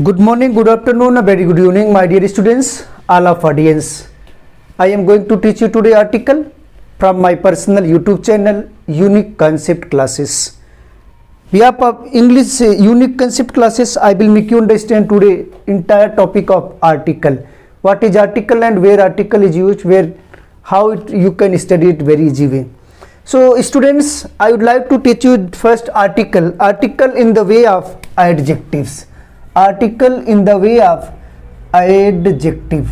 Good morning, good afternoon, a very good evening, my dear students, all of audience. I am going to teach you today article from my personal YouTube channel, Unique Concept Classes. Behalf of English Unique Concept Classes, I will make you understand today entire topic of article. What is article and where article is used, how you can study it very easy way. So students, I would like to teach you first article in the way of adjectives. Article in the way of adjective.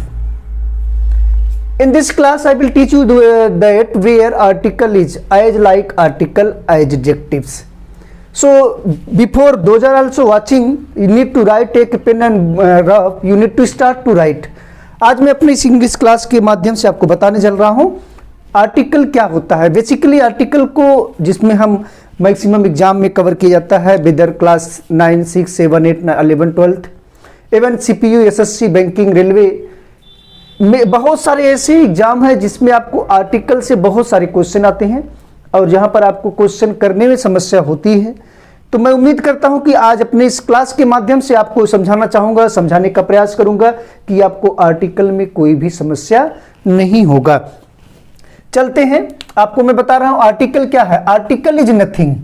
In this class I will teach you that where article is as like article adjectives. So before those are also watching, you need to write, take a pen and rough, you need to start to write. आज मैं अपनी इस English class के माध्यम से आपको बताने चल रहा हूँ आर्टिकल क्या होता है। बेसिकली आर्टिकल को जिसमें हम मैक्सिमम एग्जाम में कवर किया जाता है whether class 9, 6, 7, 8, 11, 12 even CPU, SSC, banking, railway में बहुत सारे ऐसे एग्जाम है जिसमें आपको आर्टिकल से बहुत सारे क्वेश्चन आते हैं और जहां पर आपको क्वेश्चन करने में समस्या होती है। तो मैं उम्मीद करता हूं कि आज अपने इस क्लास के माध्यम से आपको समझाने का प्रयास करूंगा कि आपको आर्टिकल में कोई भी समस्या नहीं होगा। चलते हैं, आपको मैं बता रहा हूं आर्टिकल क्या है। Article is nothing,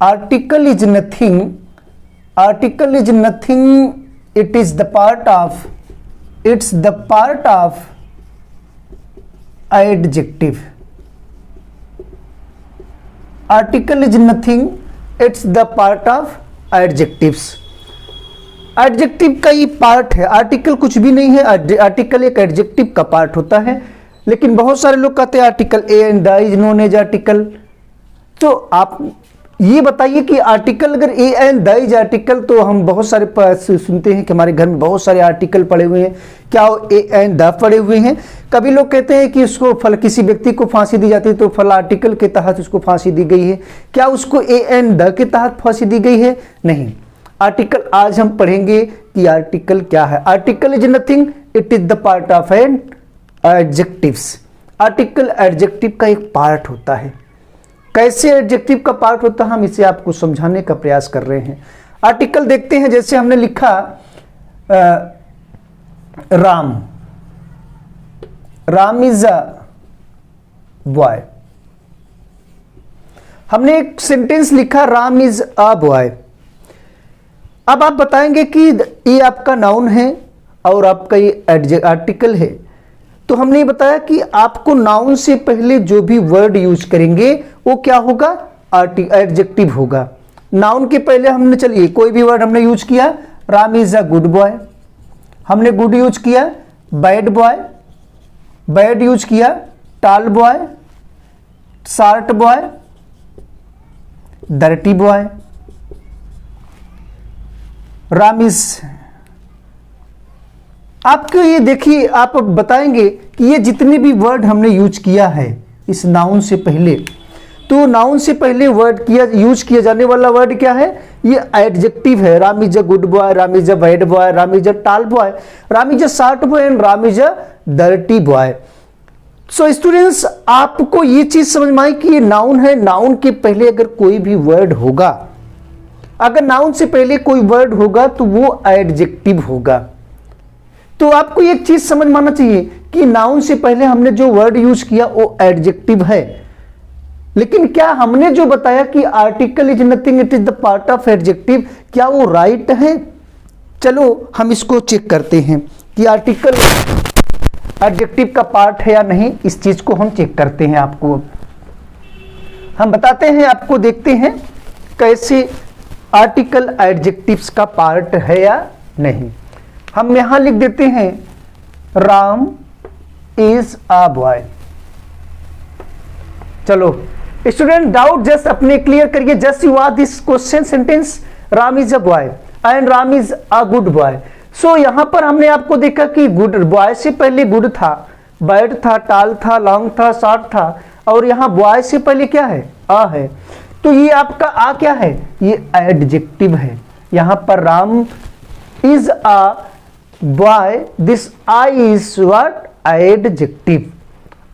article is nothing, article is nothing, it is the part of, it's the part of adjective. Article is nothing, it's the part of adjectives. Adjective का ये पार्ट है, आर्टिकल कुछ भी नहीं है। Article एक adjective का part होता है, लेकिन बहुत सारे लोग कहते हैं article a and the is known as article. तो आप ये बताइए कि आर्टिकल अगर a and the is article, तो हम बहुत सारे सुनते हैं कि हमारे घर में बहुत सारे आर्टिकल पड़े हुए हैं। क्या वो ए एंड द पड़े हुए हैं? कभी लोग कहते हैं कि उसको किसी व्यक्ति को फांसी दी जाती है तो फल आर्टिकल के तहत उसको फांसी दी गई है। क्या उसको ए एंड द के तहत फांसी दी गई है? नहीं। आर्टिकल आज हम पढ़ेंगे कि आर्टिकल क्या है। Article is nothing, it is the part of an adjectives. Article adjective का एक पार्ट होता है। कैसे एडजेक्टिव का पार्ट होता है हम इसे आपको समझाने का प्रयास कर रहे हैं। आर्टिकल देखते हैं, जैसे हमने लिखा Ram, Ram is a boy. हमने एक सेंटेंस लिखा राम इज अ बॉय। अब आप बताएंगे कि ये आपका नाउन है और आपका ये आर्टिकल है। तो हमने ये बताया कि आपको नाउन से पहले जो भी वर्ड यूज करेंगे वो क्या होगा? एडजेक्टिव होगा। नाउन के पहले हमने, चलिए कोई भी वर्ड हमने यूज किया, Ram is a good boy, हमने गुड यूज किया। बैड बॉय, बैड यूज किया। टाल boy, short boy, dirty boy. Ram is, आपको ये देखिए, आप बताएंगे कि ये जितने भी वर्ड हमने यूज किया है इस नाउन से पहले, तो नाउन से पहले वर्ड यूज किया जाने वाला वर्ड क्या है? ये एडजेक्टिव है। Ram is a good boy, Ram is a bad boy, Ram is a tall boy, Ram is a short boy and Ram is a dirty boy. So students, आपको ये चीज समझ में आई कि ये नाउन है। नाउन के पहले अगर कोई भी वर्ड होगा, अगर नाउन से पहले कोई वर्ड होगा तो वो एडजेक्टिव होगा। तो आपको एक चीज समझ में आना चाहिए कि नाउन से पहले हमने जो वर्ड यूज किया वो एडजेक्टिव है। लेकिन क्या हमने जो बताया कि article is nothing, it is the part of adjective, क्या वो राइट है? चलो हम इसको चेक करते हैं कि आर्टिकल एडजेक्टिव का पार्ट है या नहीं। इस चीज को हम चेक करते हैं, आपको हम बताते हैं, आपको देखते हैं कैसे आर्टिकल एडजेक्टिव्स का पार्ट है या नहीं। हम यहां लिख देते हैं राम इज अ बॉय। चलो स्टूडेंट, डाउट जस्ट अपने क्लियर करिए। Just you are this question sentence, Ram is a boy and Ram is a good boy. So यहां पर हमने आपको देखा कि गुड बॉय से पहले गुड था, बैड था, टाल था, लॉन्ग था, शॉर्ट था, और यहां बॉय से पहले क्या है? अ है। तो ये आपका आ क्या है? ये एडजेक्टिव है। यहां पर Ram is a boy, this I is what? Adjective.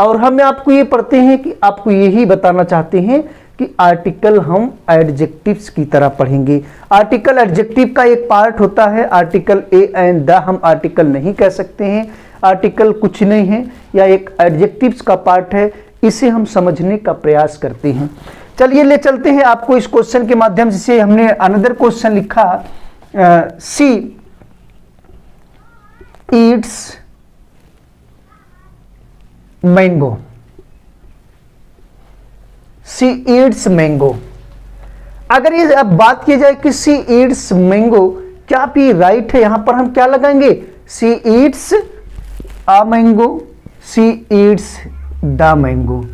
और हम आपको ये पढ़ते हैं कि आपको यही बताना चाहते हैं कि आर्टिकल हम एडजेक्टिव्स की तरह पढ़ेंगे। आर्टिकल एडजेक्टिव का एक पार्ट होता है, आर्टिकल ए एंड द हम आर्टिकल नहीं कह सकते हैं। आर्टिकल कुछ नहीं है, या एक एडजेक्टिव्स का पार्ट है, इसे हम समझने का प्रयास करते हैं। चलिए ले चलते हैं आपको इस क्वेश्चन के माध्यम से। हमने अनदर क्वेश्चन लिखा, सी Yeats mango, she Yeats mango. अगर ये अब बात की जाए कि सी ईट्स मैंगो, क्या आप ये राइट है? यहां पर हम क्या लगाएंगे? She eats a mango, she eats the mango.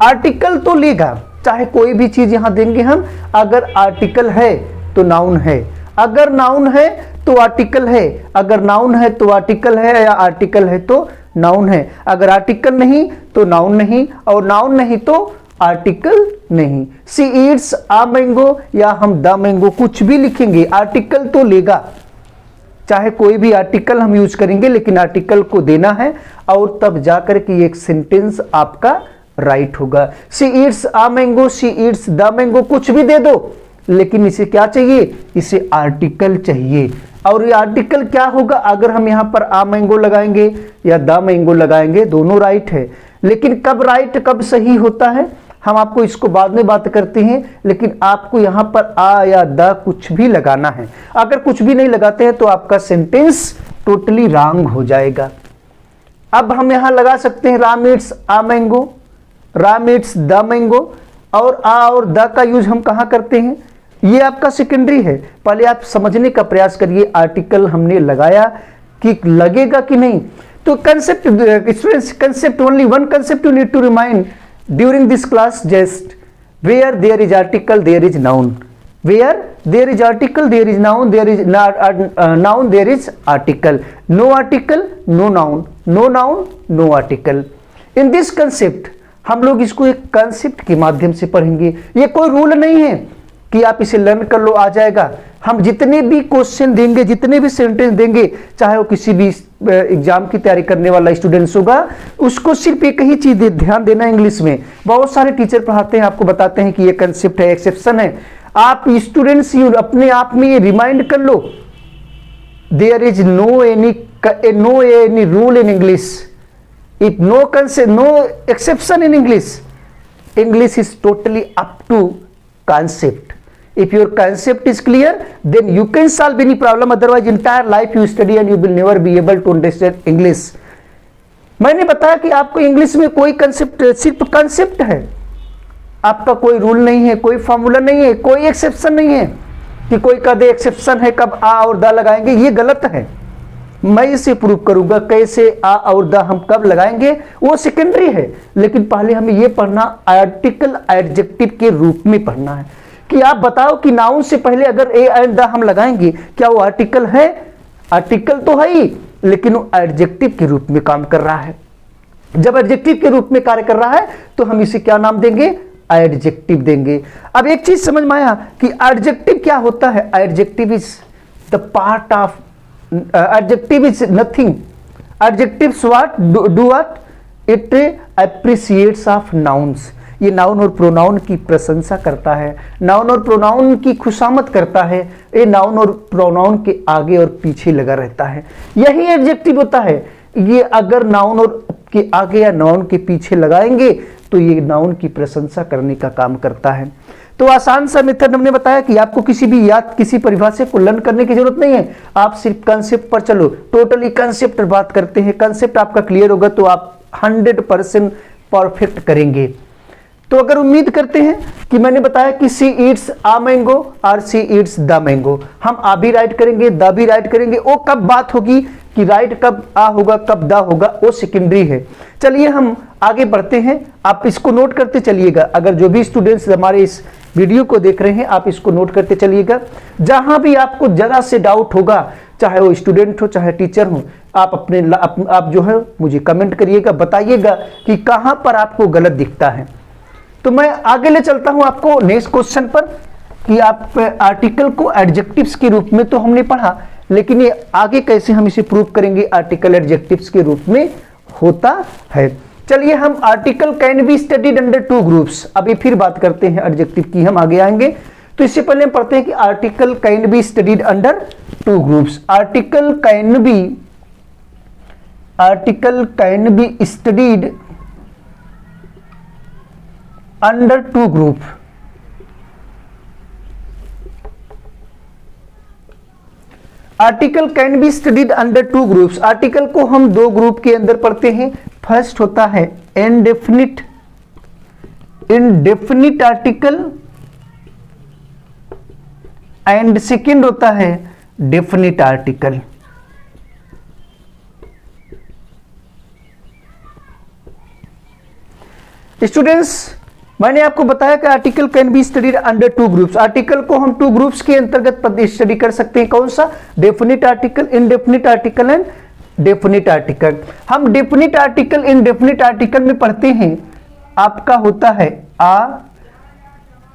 Article तो लेगा, चाहे कोई भी चीज यहां देंगे हम। अगर आर्टिकल है तो नाउन है, अगर नाउन है तो आर्टिकल है, अगर नाउन है तो आर्टिकल है, या आर्टिकल है तो नाउन है। अगर आर्टिकल नहीं तो नाउन नहीं, और नाउन नहीं तो आर्टिकल नहीं। सी ईट्स आ मैंगो या हम द मैंगो कुछ भी लिखेंगे, आर्टिकल तो लेगा। चाहे कोई भी आर्टिकल हम यूज करेंगे, लेकिन आर्टिकल को देना है, और तब जाकर के एक सेंटेंस आपका राइट होगा। She eats a mango, she eats the mango, कुछ भी दे दो, लेकिन इसे क्या चाहिए? इसे आर्टिकल चाहिए। और ये आर्टिकल क्या होगा? अगर हम यहां पर आ मैंगो लगाएंगे या द मैंगो लगाएंगे, दोनों राइट है। लेकिन कब राइट कब सही होता है, हम आपको इसको बाद में बात करते हैं। लेकिन आपको यहां पर आ या द कुछ भी लगाना है। अगर कुछ भी नहीं लगाते हैं तो आपका सेंटेंस टोटली रॉन्ग हो जाएगा। अब हम यहां लगा सकते हैं Ram eats a mango, Ram eats the mango, और आ और द का यूज हम कहां करते हैं? ये आपका सेकेंडरी है। पहले आप समझने का प्रयास करिए, आर्टिकल हमने लगाया कि लगेगा कि नहीं। तो concept students, concept only one concept you need to remind during this class, just where there is article there is noun, where there is article there is noun, there is noun there is article, no article no noun, no noun no article. In this concept हम लोग इसको एक concept के माध्यम से पढ़ेंगे। ये कोई रूल नहीं है कि आप इसे लर्न कर लो आ जाएगा। हम जितने भी क्वेश्चन देंगे, जितने भी सेंटेंस देंगे, चाहे वो किसी भी एग्जाम की तैयारी करने वाला स्टूडेंट्स होगा, उसको सिर्फ एक ही चीज ध्यान देना। इंग्लिश में बहुत सारे टीचर पढ़ाते हैं, आपको बताते हैं कि ये कंसेप्ट है, एक्सेप्शन है। आप स्टूडेंट्स अपने आप में ये रिमाइंड कर लो, there is no any rule in English, if no concept no exception in English, English is totally up to concept. If your concept is clear, then you can solve any problem. Otherwise, entire life you study and you will never be able to understand English. मैंने बताया कि आपको English में कोई concept, सिर्फ concept है, आपका कोई रूल नहीं है, कोई फॉर्मूला नहीं है, कोई एक्सेप्शन नहीं है कि कोई कद एक्सेप्शन है कब आ और द लगाएंगे। ये गलत है। मैं इसे प्रूव करूंगा कैसे आ और द हम कब लगाएंगे, वो सेकेंडरी है। लेकिन पहले हमें ये पढ़ना, आर्टिकल एडजेक्टिव के रूप में पढ़ना है कि आप बताओ कि नाउन से पहले अगर ए एंड द हम लगाएंगे, क्या वो आर्टिकल है? आर्टिकल तो है ही, लेकिन वो एडजेक्टिव के रूप में काम कर रहा है। जब एडजेक्टिव के रूप में कार्य कर रहा है तो हम इसे क्या नाम देंगे? एडजेक्टिव देंगे। अब एक चीज समझ में आया कि एडजेक्टिव क्या होता है? Adjective is the part of, adjective is nothing. Adjectives what do what? It appreciates of nouns. ये नाउन और प्रोनाउन की प्रशंसा करता है, नाउन और प्रोनाउन की खुशामद करता है। ये नाउन और प्रोनाउन के आगे और पीछे लगा रहता है, यही एडजेक्टिव होता है। ये अगर नाउन और के आगे या नाउन के पीछे लगाएंगे तो ये नाउन की प्रशंसा करने का काम करता है। तो आसान सा मेथड हमने बताया कि आपको किसी भी याद किसी परिभाषा को लर्न करने की जरूरत नहीं है, आप सिर्फ कंसेप्ट पर चलो। टोटली कंसेप्ट पर बात करते हैं, कंसेप्ट आपका क्लियर होगा तो आप 100% परफेक्ट करेंगे। तो अगर उम्मीद करते हैं कि मैंने बताया कि सी ईट्स आ मैंगो और सी ईट्स द मैंगो, हम आ भी राइट करेंगे, द भी राइट करेंगे। वो कब बात होगी कि राइट कब आ होगा कब द होगा, वो सेकेंडरी है। चलिए हम आगे बढ़ते हैं, आप इसको नोट करते चलिएगा। अगर जो भी स्टूडेंट्स हमारे इस वीडियो को देख रहे हैं, आप इसको नोट करते चलिएगा। जहां भी आपको जरा से डाउट होगा, चाहे वो स्टूडेंट हो चाहे टीचर हो, आप जो है मुझे कमेंट करिएगा, बताइएगा कि कहां पर आपको गलत दिखता है। तो मैं आगे ले चलता हूं आपको नेक्स्ट क्वेश्चन पर कि आप आर्टिकल को एडजेक्टिव्स के रूप में तो हमने पढ़ा, लेकिन ये आगे कैसे हम इसे प्रूव करेंगे आर्टिकल एडजेक्टिव्स के रूप में होता है। चलिए हम article can be studied under two groups, अभी फिर बात करते हैं एडजेक्टिव की, हम आगे आएंगे। तो इससे पहले हम पढ़ते हैं कि article can be studied under two groups. Article can be studied under to group. Article can be studied under two groups. Article को हम दो ग्रुप के अंदर पढ़ते हैं। फर्स्ट होता है इंडेफिनिट आर्टिकल एंड सेकेंड होता है डेफिनिट आर्टिकल। स्टूडेंट्स, मैंने आपको बताया कि article can be studied under two groups. Article को हम टू ग्रुप्स के अंतर्गत स्टडी कर सकते हैं। कौन सा? Definite article, indefinite article and definite article. हम डेफिनिट आर्टिकल, इनडेफिनिट आर्टिकल में पढ़ते हैं, आपका होता है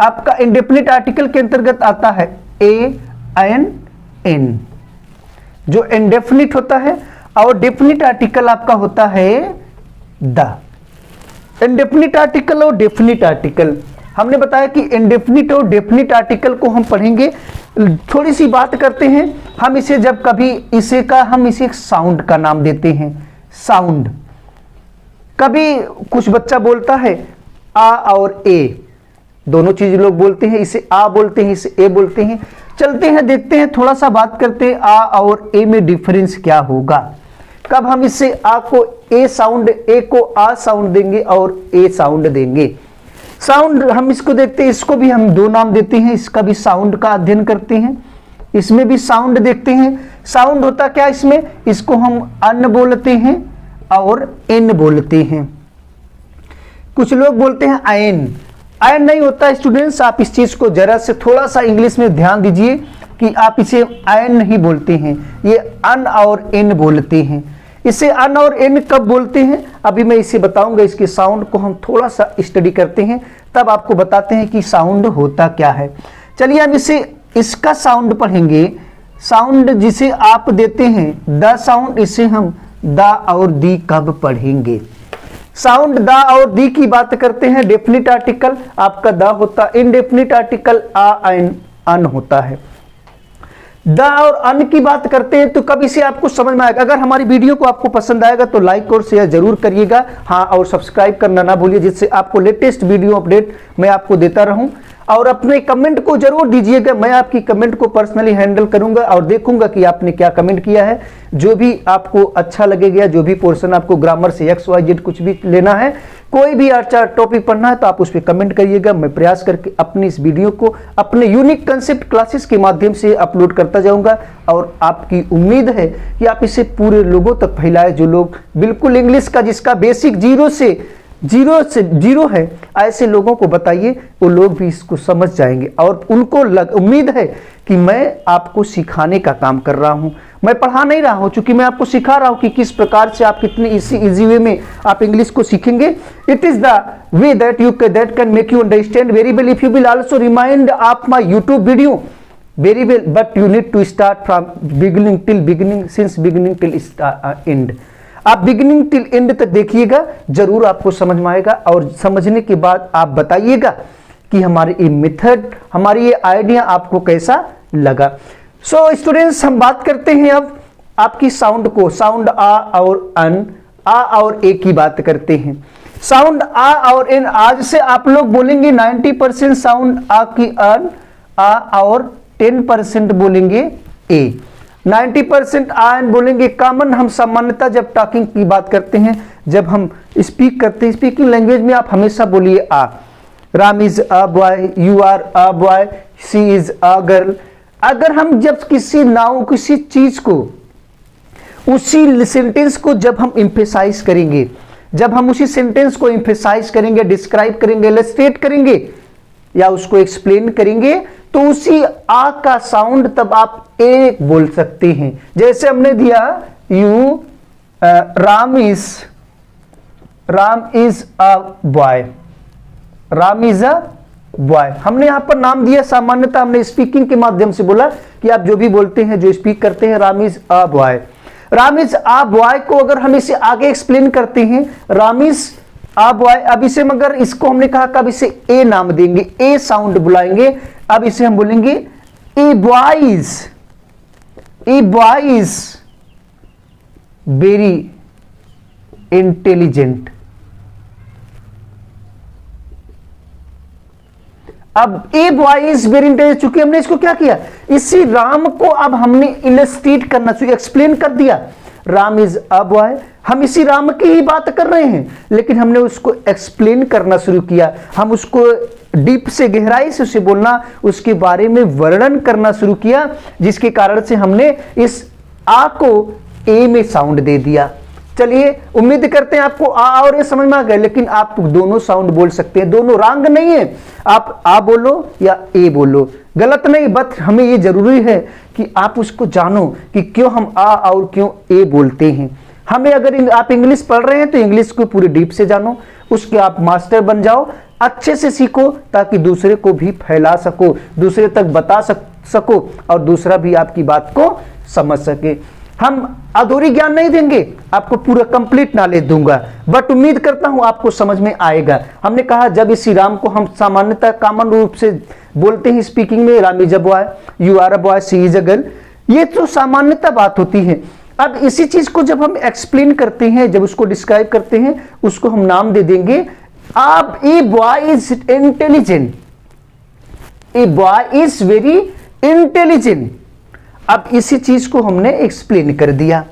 आपका इनडेफिनिट आर्टिकल के अंतर्गत आता है ए एन एन, जो इनडेफिनिट होता है, और डेफिनिट आर्टिकल आपका होता है द। इंडेफिनिट आर्टिकल और डेफिनिट आर्टिकल, हमने बताया कि इंडेफिनिट और डेफिनिट आर्टिकल को हम पढ़ेंगे। थोड़ी सी बात करते हैं हम इसे, जब कभी हम इसे साउंड का नाम देते हैं। साउंड, कभी कुछ बच्चा बोलता है आ और ए, दोनों चीज लोग बोलते हैं, इसे आ बोलते हैं, इसे ए बोलते हैं। चलते हैं, देखते हैं, थोड़ा सा बात करते हैं आ और ए में डिफरेंस क्या होगा। कब हम इससे आ को ए साउंड, ए को आ साउंड देंगे और ए साउंड देंगे। साउंड हम इसको देखते हैं, इसको भी हम दो नाम देते हैं, इसका भी साउंड का अध्ययन करते हैं, इसमें भी साउंड देखते हैं। साउंड होता क्या इसमें? इसको हम अन बोलते हैं और एन बोलते हैं। कुछ लोग बोलते हैं आयन, आयन नहीं होता स्टूडेंट्स। आप इस चीज को जरा से थोड़ा सा इंग्लिश में ध्यान दीजिए कि आप इसे आयन नहीं बोलते हैं, ये अन और एन बोलते हैं। इसे अन और एन कब बोलते हैं अभी मैं इसे बताऊंगा। इसके साउंड को हम थोड़ा सा स्टडी करते हैं, तब आपको बताते हैं कि साउंड होता क्या है। चलिए हम इसका साउंड पढ़ेंगे। साउंड जिसे आप देते हैं द साउंड, इसे हम द और दी कब पढ़ेंगे। साउंड द और दी की बात करते हैं। डेफिनिट आर्टिकल आपका द होता, इनडेफिनिट आर्टिकल आ एन अन होता है। द और अन की बात करते हैं तो कब इसे आपको समझ में आएगा। अगर हमारी वीडियो को आपको पसंद आएगा तो लाइक और शेयर जरूर करिएगा, हाँ, और सब्सक्राइब करना ना भूलिए, जिससे आपको लेटेस्ट वीडियो अपडेट मैं आपको देता रहूं। और अपने कमेंट को जरूर दीजिएगा, मैं आपकी कमेंट को पर्सनली हैंडल करूंगा और देखूंगा कि आपने क्या कमेंट किया है। जो भी आपको अच्छा लगेगा, जो भी पोर्शन आपको ग्रामर से XYZ कुछ भी लेना है, कोई भी अच्छा टॉपिक पढ़ना है, तो आप उस पर कमेंट करिएगा। मैं प्रयास करके अपनी इस वीडियो को अपने यूनिक कंसेप्ट क्लासेस के माध्यम से अपलोड करता जाऊंगा। और आपकी उम्मीद है कि आप इसे पूरे लोगों तक फैलाएं, जो लोग बिल्कुल इंग्लिश का जिसका बेसिक जीरो से जीरो है, ऐसे लोगों को बताइए, वो लोग भी इसको समझ जाएंगे। और उनको उम्मीद है कि मैं आपको सिखाने का काम कर रहा हूं, मैं पढ़ा नहीं रहा हूं, चूंकि मैं आपको सिखा रहा हूं कि किस प्रकार से आप कितने इजी वे में आप इंग्लिश को सीखेंगे। It is the way that can make you understand very well. If you will also remind of my YouTube video very well, but you need to start from beginning till beginning, since beginning till end। आप beginning till and तक देखिएगा, जरूर आपको समझ में आएगा। और समझने के बाद आप बताइएगा कि हमारे ये मेथड, हमारी ये आइडिया आपको कैसा लगा। सो स्टूडेंट्स, हम बात करते हैं अब आपकी साउंड को। साउंड आ और अन, आ और ए की बात करते हैं। साउंड आ और एन, आज से आप लोग बोलेंगे 90% साउंड आ की अन, आ और 10% बोलेंगे ए। 90% आ एन बोलेंगे। कॉमन हम सामान्यता जब टॉकिंग की बात करते हैं, जब हम स्पीक करते हैं, स्पीकिंग लैंग्वेज में आप हमेशा बोलिए a. Ram is a boy, you are a boy, she is a girl. अगर हम जब किसी नाउन, किसी चीज को, उसी सेंटेंस को जब हम एम्फेसाइज करेंगे, जब हम उसी सेंटेंस को एम्फेसाइज करेंगे, डिस्क्राइब करेंगे, इलस्ट्रेट करेंगे या उसको एक्सप्लेन करेंगे, तो उसी आ का साउंड तब आप ए बोल सकते हैं। जैसे हमने दिया you, Ram is a boy, Ram is a boy. हमने यहां पर नाम दिया, सामान्यतः हमने स्पीकिंग के माध्यम से बोला कि आप जो भी बोलते हैं, जो स्पीक करते हैं, Ram is a boy. Ram is a boy को अगर हम इसे आगे एक्सप्लेन करते हैं, राम इज आ बॉय। अब इसे मगर इसको हमने कहा कब इसे ए नाम देंगे, ए साउंड बुलाएंगे। अब इसे हम बोलेंगे ए बॉयज, ए बॉयज वेरी इंटेलिजेंट। अब a boy is very intelligent, चूंकि हमने इसको क्या किया, इसी राम को अब हमने इलस्ट्रेट करना चाहिए, एक्सप्लेन कर दिया। राम इज अ बॉय, हम इसी राम की ही बात कर रहे हैं, लेकिन हमने उसको एक्सप्लेन करना शुरू किया। हम उसको डीप से, गहराई से उसे बोलना, उसके बारे में वर्णन करना शुरू किया, जिसके कारण से हमने इस आ को ए में साउंड दे दिया। चलिए, उम्मीद करते हैं आपको आ और ए समझ में आ गया, लेकिन आप दोनों साउंड बोल सकते हैं, दोनों रॉन्ग नहीं है। आप आ बोलो या ए बोलो, गलत नहीं, बट हमें ये जरूरी है कि आप उसको जानो कि क्यों हम आ और क्यों ए बोलते हैं। हमें अगर आप इंग्लिश पढ़ रहे हैं तो इंग्लिश को पूरी डीप से जानो, उसके आप मास्टर बन जाओ, अच्छे से सीखो, ताकि दूसरे को भी फैला सको, दूसरे तक बता सको और दूसरा भी आपकी बात को समझ सके। हम अधूरी ज्ञान नहीं देंगे, आपको पूरा कंप्लीट नॉलेज दूंगा, बट उम्मीद करता हूं आपको समझ में आएगा। हमने कहा जब इसी राम को हम सामान्यतः कॉमन रूप से बोलते हैं स्पीकिंग में, Ram is a boy, you are a boy, she is a girl, ये तो सामान्यतः बात होती है। अब इसी चीज को जब हम एक्सप्लेन करते हैं, जब उसको डिस्क्राइब करते हैं, उसको हम नाम दे देंगे आप a boy is intelligent, a boy is very intelligent. अब इसी चीज को हमने एक्सप्लेन कर दिया।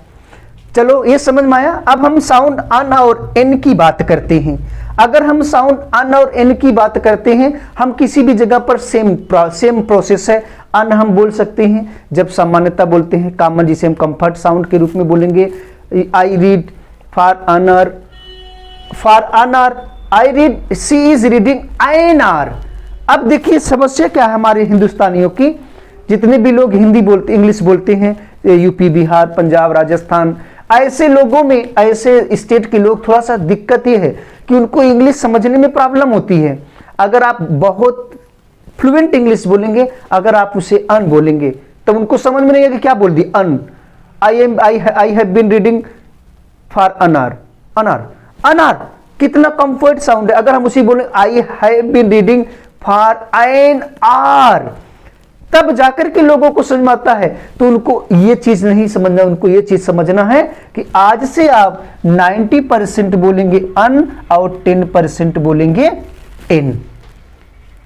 चलो, ये समझ में आया। अब हम साउंड अन और एन की बात करते हैं। अगर हम साउंड अन और एन की बात करते हैं, हम किसी भी जगह पर सेम प्रोसेस है। अन हम बोल सकते हैं जब सामान्यता बोलते हैं, कॉमन, जिसे हम कंफर्ट साउंड के रूप में बोलेंगे। I read for an hour, for an hour I read, she is reading an hour. अब देखिए समस्या क्या है हमारे हिंदुस्तानियों की, जितने भी लोग हिंदी बोलते, इंग्लिश बोलते हैं, यूपी, बिहार, पंजाब, राजस्थान, ऐसे लोगों में, ऐसे स्टेट के लोग, थोड़ा सा दिक्कत ये है कि उनको इंग्लिश समझने में प्रॉब्लम होती है। अगर आप बहुत फ्लुएंट इंग्लिश बोलेंगे, अगर आप उसे अन बोलेंगे तो उनको समझ में नहीं आएगा क्या बोल दी, an. I have been reading for an hour, an hour, अनार कितना कंफर्ट साउंड है। अगर हम उसी बोले I have been reading for an hour, तब जाकर के लोगों को समझ में आता है। तो उनको ये चीज नहीं समझना, उनको ये चीज समझना है कि आज से आप 90% बोलेंगे अन और 10% बोलेंगे इन।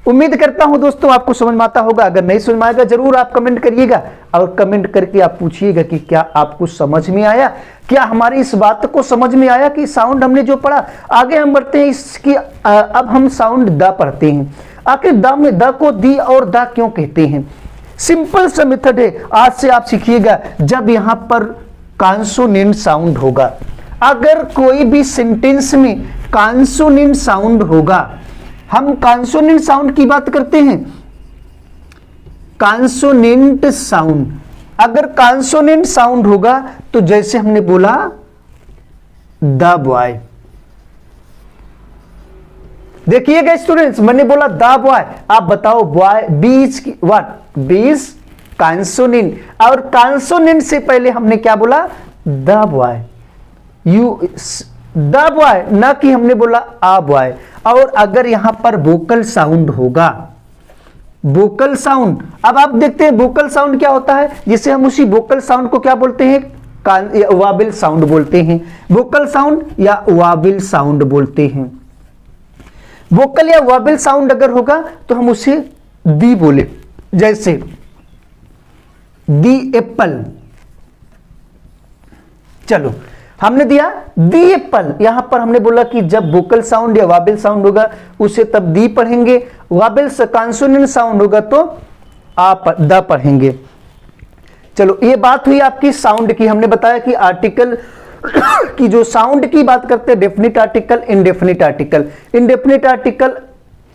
उम्मीद करता हूं दोस्तों आपको समझ में आता होगा। अगर नहीं समझ में आएगा जरूर आप कमेंट करिएगा, और कमेंट करके आप पूछिएगा कि क्या आपको समझ में आया, क्या हमारी इस बात को समझ में आया कि साउंड हमने जो पढ़ा। आगे हम बढ़ते हैं इसकी, अब हम साउंड द पढ़ते हैं। आखिर द में द को दी और द क्यों कहते हैं? सिंपल सा मेथड है, आज से आप सीखिएगा। जब यहां पर कॉन्सोनेंट साउंड होगा, अगर कोई भी सेंटेंस में कॉन्सोनेंट साउंड होगा, हम कॉन्सोनेंट साउंड की बात करते हैं, कॉन्सोनेंट साउंड, अगर कॉन्सोनेंट साउंड होगा तो जैसे हमने बोला द बॉय, देखिएगा स्टूडेंट्स, मैंने बोला द बॉय, आप बताओ boy beach what, beach consonant, और कॉन्सोनेंट से पहले हमने क्या बोला, the boy, you the boy, ना कि हमने बोला आ बॉय। और अगर यहां पर वोकल साउंड होगा, वोकल साउंड, अब आप देखते हैं वोकल साउंड क्या होता है, जिसे हम उसी वोकल साउंड को क्या बोलते हैं, वाबिल साउंड बोलते हैं। वोकल साउंड या वाबिल साउंड बोलते हैं। वोकल या वाबिल साउंड अगर होगा तो हम उसे दी बोले, जैसे दी एप्पल, चलो हमने दिया दी एप्पल। यहां पर हमने बोला कि जब वोकल साउंड या वाबिल साउंड होगा उसे तब दी पढ़ेंगे, वाबिल से कॉन्सोनेंट साउंड होगा तो आप द पढ़ेंगे। चलो ये बात हुई आपकी साउंड की। हमने बताया कि आर्टिकल की जो साउंड की बात करते हैं, definite article, indefinite article. Indefinite article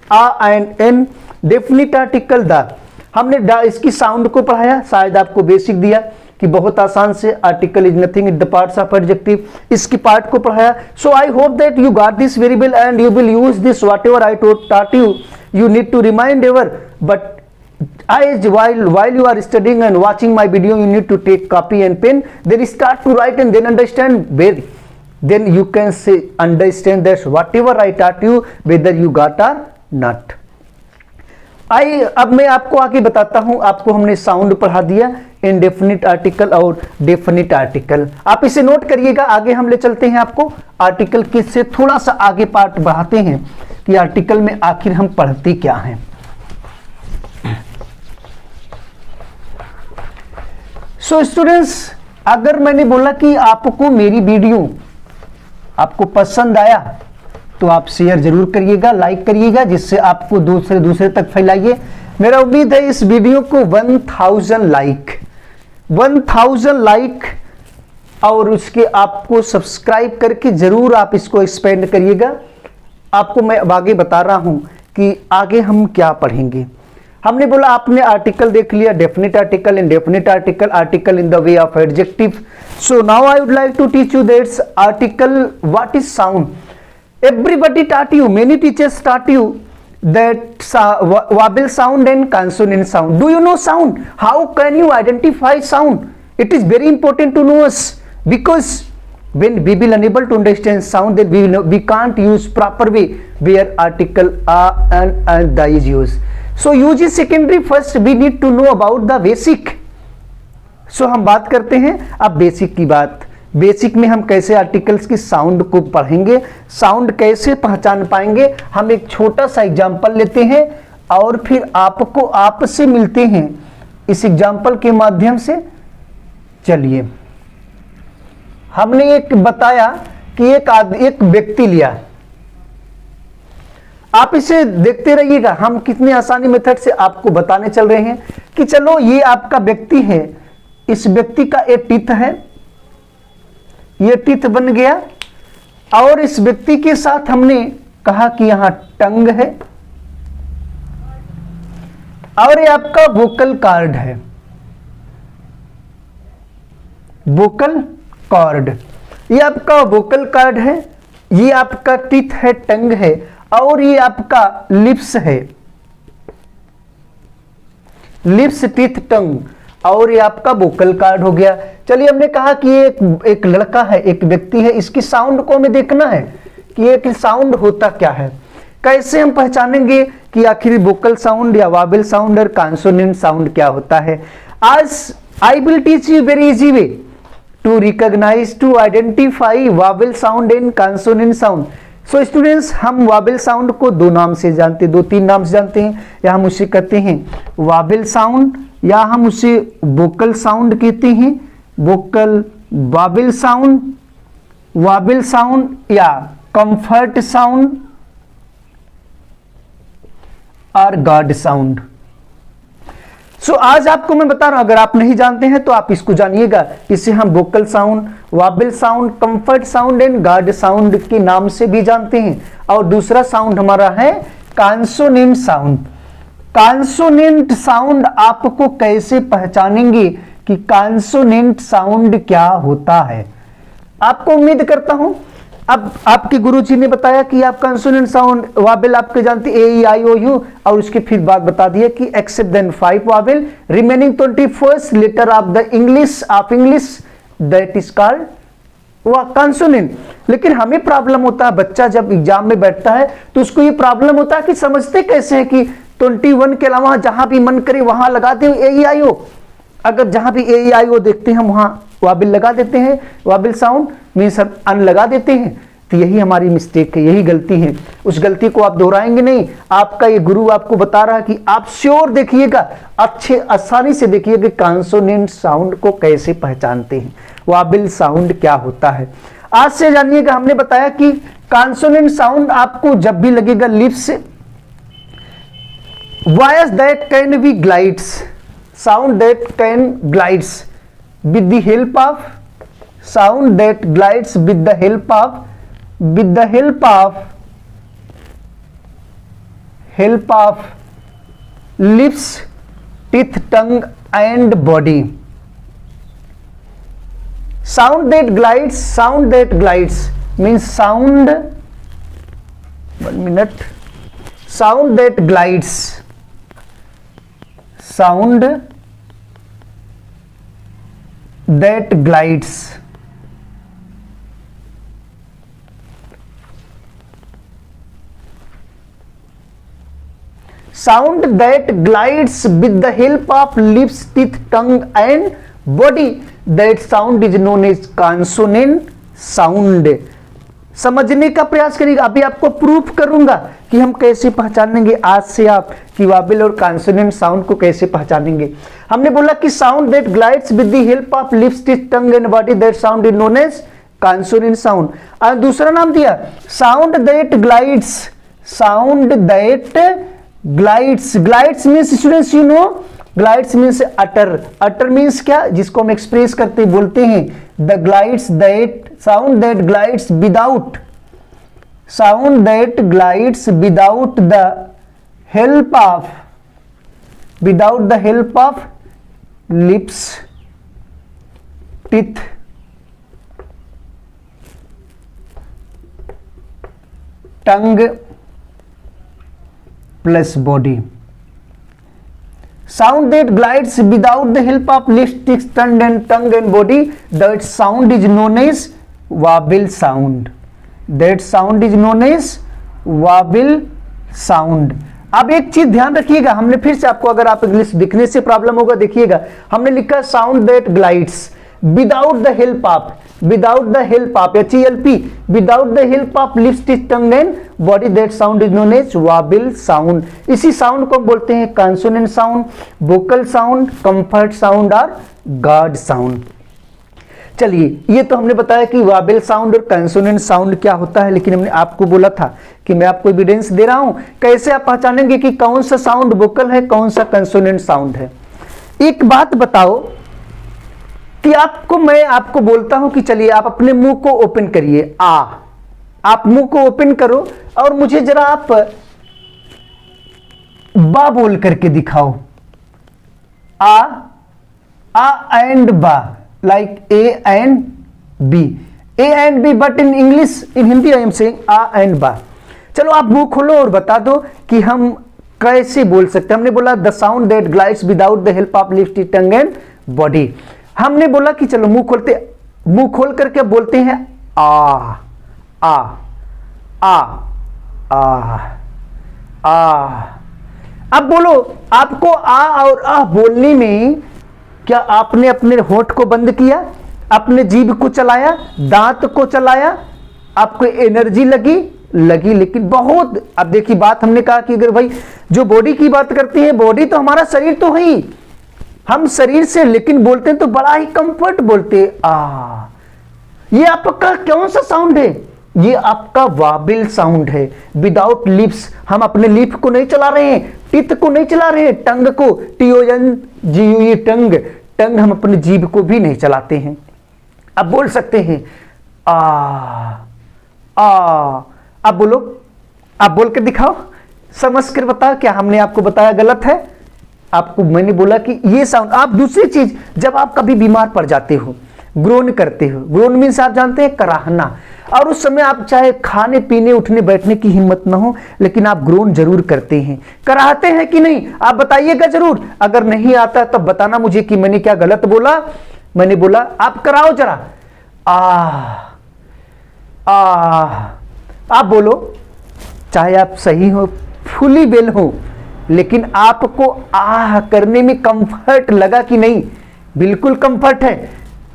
a and an, definite article the. हमने इसकी साउंड को पढ़ाया, शायद आपको बेसिक दिया कि बहुत आसान से article is nothing in the parts of adjective, इसकी पार्ट को पढ़ाया। So I hope that you got this very well and you will use this whatever I taught you. You need to remind ever, but while you are studying and watching my video, you need to take copy and pen, then start to write and then understand very then you can say understand that whatever I taught you whether you got or not. आइए अब मैं आपको आगे बताता हूं. आपको हमने sound पढ़ा दिया, इनडेफिनिट आर्टिकल और डेफिनिट आर्टिकल. आप इसे नोट करिएगा. आगे हम ले चलते हैं आपको आर्टिकल के से थोड़ा सा आगे पार्ट बढ़ाते हैं कि आर्टिकल में आखिर हम पढ़ते क्या हैं. सो स्टूडेंट्स, अगर मैंने बोला कि आपको मेरी वीडियो आपको पसंद आया तो आप शेयर जरूर करिएगा, लाइक करिएगा, जिससे आपको दूसरे तक फैलाइए. मेरा उम्मीद है इस वीडियो को 1000 लाइक और उसके आपको सब्सक्राइब करके जरूर आप इसको एक्सपेंड करिएगा. आपको मैं अब आगे बता रहा हूं कि आगे हम क्या पढ़ेंगे. हमने बोला आपने आर्टिकल देख लिया, definite article, indefinite article, article in the way of adjective. So now I would like to teach you that's article. What is sound? Everybody taught you, many teachers taught you that vowel sound and consonant sound. Do you know sound? How can you identify sound? It is very important to know us, because when we will unable to understand sound, then we can't use proper way where article and the is used. So use is secondary. First we need to know about the basic. So हम बात करते हैं अब basic की बात. Basic में हम कैसे आर्टिकल्स की साउंड को पढ़ेंगे, साउंड कैसे पहचान पाएंगे. हम एक छोटा सा एग्जाम्पल लेते हैं और फिर आपको आपसे मिलते हैं इस एग्जाम्पल के माध्यम से. चलिए, हमने एक बताया कि एक व्यक्ति लिया. आप इसे देखते रहिएगा. हम कितने आसानी मेथड से आपको बताने चल रहे हैं कि चलो ये आपका व्यक्ति है. इस व्यक्ति का एक टीथ है, ये टीथ बन गया, और इस व्यक्ति के साथ हमने कहा कि यहां टंग है, और ये आपका वोकल कॉर्ड है. वोकल कॉर्ड, ये आपका वोकल कॉर्ड है, ये आपका टीथ है, टंग है, और ये आपका लिप्स है. लिप्स, टीथ, टंग, और ये आपका वोकल कॉर्ड हो गया. चलिए, हमने कहा कि एक लड़का है, एक व्यक्ति है. इसकी साउंड को हमें देखना है कि एक साउंड होता क्या है. कैसे हम पहचानेंगे कि आखिर वोकल साउंड या वावेल साउंड और कॉन्सोनेंट साउंड क्या होता है. आज I will teach you very easy way to recognise, to identify vowel sound and consonant sound. So students, हम वावेल साउंड को दो नाम से जानते हैं, 2-3 नाम से जानते हैं. या हम उसे कहते हैं वावेल साउंड, या हम उसे वोकल साउंड कहते हैं. वोकल, वावेल साउंड या कंफर्ट साउंड और गॉड साउंड. सो आज आपको मैं बता रहा हूं, अगर आप नहीं जानते हैं तो आप इसको जानिएगा. इसे हम vocal sound, Wavell sound, comfort sound and God sound के नाम से भी जानते हैं. और दूसरा साउंड हमारा है कॉन्सोनेंट साउंड. कॉन्सोनेंट साउंड आपको कैसे पहचानेंगे कि कॉन्सोनेंट साउंड क्या होता है. आपको उम्मीद करता हूं अब आपके गुरुजी ने बताया कि आप कॉन्सोनेंट साउंड वावेल आपके जानते ए ई आई ओ यू, और उसके फिर बाद बता दिया कि except then 5 vowel remaining 21st letter of the English that is called consonant. लेकिन हमें प्रॉब्लम होता है, बच्चा जब एग्जाम में बैठता है तो उसको ये प्रॉब्लम होता है कि समझते कैसे है कि 21 के अलावा जहां भी मन करे वहां लगा दे ए ई आई ओ. अगर जहां भी ए ई आई ओ देखते हैं वहां वावेल लगा देते हैं, वावेल साउंड मीन्स अन लगा देते हैं. तो यही हमारी मिस्टेक है, यही गलती है. उस गलती को आप दोहराएंगे नहीं. आपका ये गुरु आपको बता रहा है कि आप श्योर देखिएगा, अच्छे आसानी से देखिएगा कॉन्सोनेंट साउंड को कैसे पहचानते हैं, वावेल साउंड क्या होता है. आज से जानिएगा. हमने बताया कि कॉन्सोनेंट साउंड आपको जब भी लगेगा lips, voice that can be glides, sound that can glides with the help of sound that glides with the help of lips, teeth, tongue and body. Sound that glides means sound, 1 minute, sound that glides, sound that glides sound that glides with the help of lips, teeth, tongue and body, that sound is known as consonant sound. समझने का प्रयास करिएगा, अभी आपको proof करूंगा कि हम कैसे पहचानेंगे आज से आप कि वाबिल और कॉन्सोनेंट साउंड को कैसे पहचानेंगे। हमने बोला कि sound that glides with the help of lips, teeth, tongue and body, that sound is known as consonant sound. और दूसरा नाम दिया sound that glides, sound that glides, glides means students you know, glides means utter, utter means क्या, जिसको हम express करते बोलते हैं the glides, that sound that glides without, sound that glides without the help of, without the help of lips, teeth, tongue plus body. Sound that glides without the help of lips, teeth, tongue and body, that sound is known as vowel sound. That sound is known as vowel sound. अब एक चीज ध्यान रखिएगा, हमने फिर से आपको, अगर आप इंग्लिश लिखने से प्रॉब्लम होगा देखिएगा, हमने लिखा sound that glides without the help of, without the help of, HELP, without the help of lips, teeth, tongue and body, that sound is known as vowel sound. इसी साउंड को बोलते हैं consonant sound, vocal sound, comfort sound और guard sound. चलिए, ये तो हमने बताया कि वॉबल साउंड और कॉन्सोनेंट साउंड क्या होता है, लेकिन हमने आपको बोला था कि मैं आपको एविडेंस दे रहा हूं कैसे आप पहचानेंगे कि कौन सा साउंड वोकल है, कौन सा कॉन्सोनेंट साउंड है। एक बात बताओ कि आपको, मैं आपको बोलता हूं कि चलिए आप अपने मुंह को ओपन करिए, आप मुंह को ओपन करो और मुझे जरा आप बा बोल करके दिखाओ, आ एंड बा, like A and B, but in English, in Hindi I am saying आ एंड बा। चलो आप मुंह खोलो और बता दो कि हम कैसे बोल सकते हैं। हमने बोला the sound that glides without the help of lips, teeth, tongue and body. हमने बोला कि चलो मुंह खोलते, मुंह खोल करके बोलते हैं आ आ आ आ आ। अब बोलो, आपको आ और आ बोलने में क्या आपने अपने होंठ को बंद किया, अपने जीभ को चलाया, दांत को चलाया, आपको एनर्जी लगी, लेकिन बहुत, अब देखिए बात हमने कहा कि अगर भाई जो बॉडी की बात करते हैं, बॉडी तो हमारा शरीर तो है ही, हम शरीर से लेकिन बोलते हैं तो बड़ा ही कंफर्ट बोलते हैं आ। ये आपका कौन सा साउंड है, ये आपका वाबिल साउंड है। विदाउट लिप्स, हम अपने लिप को नहीं चला रहे हैं, टीथ को नहीं चला रहे हैं, टंग को, TONGUE टंग, टंग हम अपनी जीभ को भी नहीं चलाते हैं। अब बोल सकते हैं आ। अब बोलो, आप बोल कर दिखाओ, समझ कर बताओ क्या हमने आपको बताया गलत है। आपको मैंने बोला कि ये साउंड। आप दूसरी चीज, जब आप कभी बीमार पड़ जाते हो, ग्रोन करते हो, ग्रोन मीन्स आप जानते हैं कराहना, और उस समय आप चाहे खाने पीने उठने बैठने की हिम्मत ना हो, लेकिन आप ग्रोन जरूर करते हैं, कराहते हैं कि नहीं, आप बताइएगा जरूर। अगर नहीं आता तब बताना मुझे कि मैंने क्या गलत बोला। मैंने बोला आप कराओ जरा, आप बोलो, चाहे आप सही हो, फुली बेल हो, लेकिन आपको आह करने में कंफर्ट लगा कि नहीं? बिल्कुल कंफर्ट है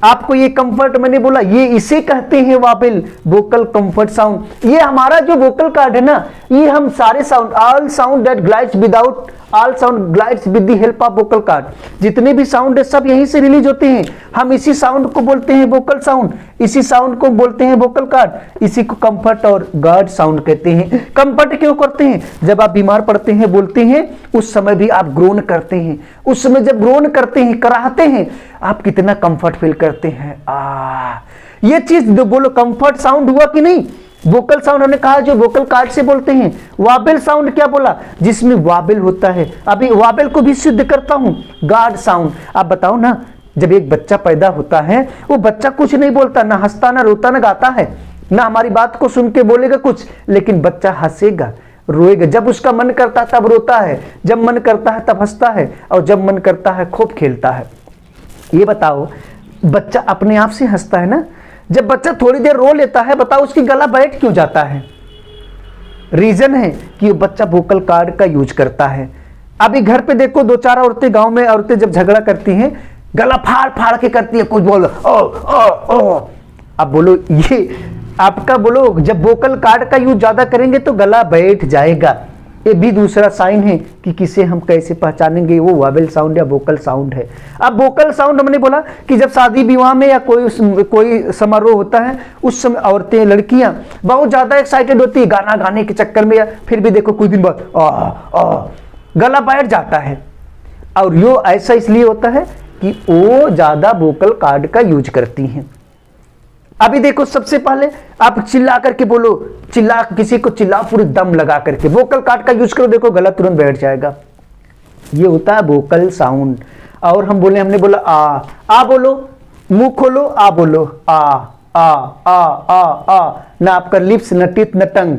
आपको। ये कंफर्ट मैंने बोला, ये इसे कहते हैं वाबिल, वोकल कंफर्ट साउंड। ये हमारा जो वोकल कार्ड है ना, ये हम सारे sound, all sound that glides without, all sound glides with the help of vocal card, जितने भी साउंड है सब यहीं से रिलीज होते हैं। हम इसी साउंड को बोलते हैं वोकल साउंड, इसी साउंड को बोलते हैं वोकल कार्ड, इसी को कंफर्ट और गार्ड साउंड कहते हैं। कंफर्ट क्यों करते हैं? जब आप बीमार पड़ते हैं, बोलते हैं, उस समय भी आप ग्रोन करते हैं। उस समय जब ग्रोन करते हैं, कराहते हैं, आप कितना कंफर्ट फील करते हैं। ये चीज बोलो, कंफर्ट साउंड हुआ कि नहीं? वोकल साउंड हमने कहा जो वोकल कार्ड से बोलते हैं। वाबेल साउंड क्या बोला? जिसमें वाबेल होता है। अभी वाबेल को भी सिद्ध करता हूं, गार्ड साउंड। आप बताओ ना, जब एक बच्चा पैदा होता है, वो बच्चा कुछ नहीं बोलता, ना हंसता, ना रोता, ना गाता है, ना हमारी बात को सुन के बोलेगा कुछ, लेकिन बच्चा हंसेगा, रोएगा। जब उसका मन करता है तब रोता है, जब मन करता है तब हंसता है, और जब मन करता है खूब खेलता है। ये बताओ, बच्चा अपने आप से हंसता है ना? जब बच्चा थोड़ी देर रो लेता है, बताओ उसकी गला बैठ क्यों जाता है? रीजन है कि वो बच्चा वोकल कार्ड का यूज करता है। अभी घर पे देखो दो चार औरतें, गांव में औरतें जब झगड़ा करती हैं गला फाड़ फाड़ के करती है, कुछ बोलो ओ ओ ओ। अब बोलो ये आपका, बोलो जब वोकल कार्ड का यूज ज्यादा करेंगे तो गला बैठ जाएगा। ये भी दूसरा साइन है कि किसे हम कैसे पहचानेंगे वो वॉवेल साउंड या वोकल साउंड है। अब वोकल साउंड हमने बोला कि जब शादी विवाह में या कोई समारोह होता है उस समय औरतें, लड़कियां बहुत ज्यादा एक्साइटेड होती है गाना गाने के चक्कर में, या फिर भी देखो कुछ दिन बाद गला बैठ जाता है। और यो ऐसा इसलिए होता है कि वो ज्यादा वोकल कार्ड का यूज करती हैं। अभी देखो सबसे पहले आप चिल्ला करके बोलो, चिल्ला किसी को चिल्ला पूरी दम लगा करके वोकल कार्ड का यूज करो, देखो गला तुरंत बैठ जाएगा। ये होता है वोकल साउंड। और हम बोले, हमने बोला आ बोलो, मुंह खोलो, आ बोलो, आ आ आ आ आ, ना आपका लिप्स न टीथ न टंग